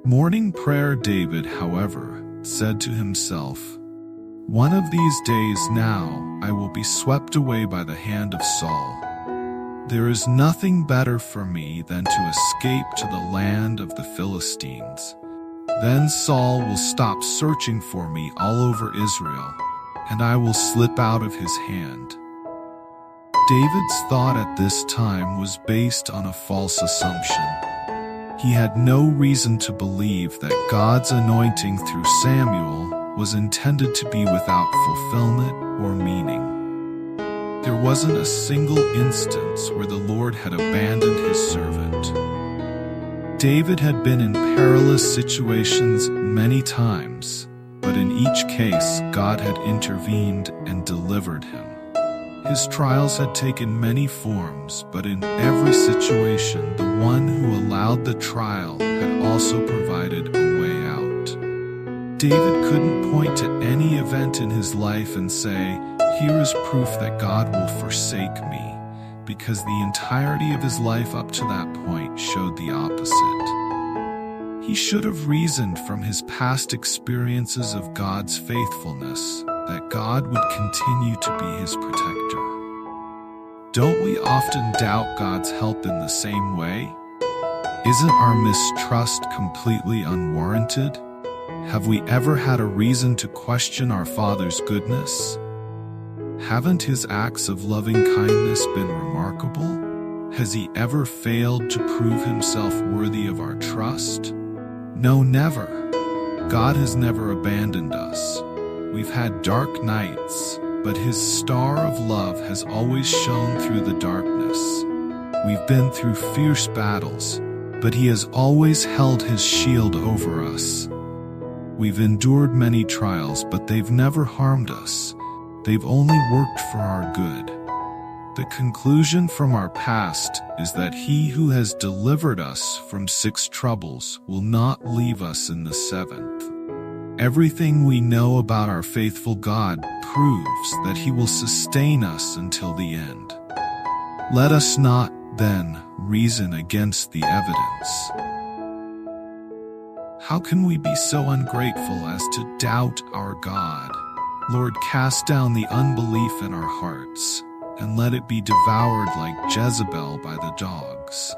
Morning prayer. David, however, said to himself, "One of these days now I will be swept away by the hand of Saul. There is nothing better for me than to escape to the land of the Philistines. Then Saul will stop searching for me all over Israel, and I will slip out of his hand." David's thought at this time was based on a false assumption. He had no reason to believe that God's anointing through Samuel was intended to be without fulfillment or meaning. There wasn't a single instance where the Lord had abandoned his servant. David had been in perilous situations many times, but in each case God had intervened and delivered him. His trials had taken many forms, but in every situation, the one who allowed the trial had also provided a way out. David couldn't point to any event in his life and say, "Here is proof that God will forsake me," because the entirety of his life up to that point showed the opposite. He should have reasoned from his past experiences of God's faithfulness that God would continue to be his protector. Don't we often doubt God's help in the same way? Isn't our mistrust completely unwarranted? Have we ever had a reason to question our Father's goodness? Haven't his acts of loving kindness been remarkable? Has he ever failed to prove himself worthy of our trust? No, never. God has never abandoned us. We've had dark nights, but his star of love has always shone through the darkness. We've been through fierce battles, but he has always held his shield over us. We've endured many trials, but they've never harmed us. They've only worked for our good. The conclusion from our past is that he who has delivered us from 6 troubles will not leave us in the 7th. Everything we know about our faithful God proves that he will sustain us until the end. Let us not, then, reason against the evidence. How can we be so ungrateful as to doubt our God? Lord, cast down the unbelief in our hearts, and let it be devoured like Jezebel by the dogs.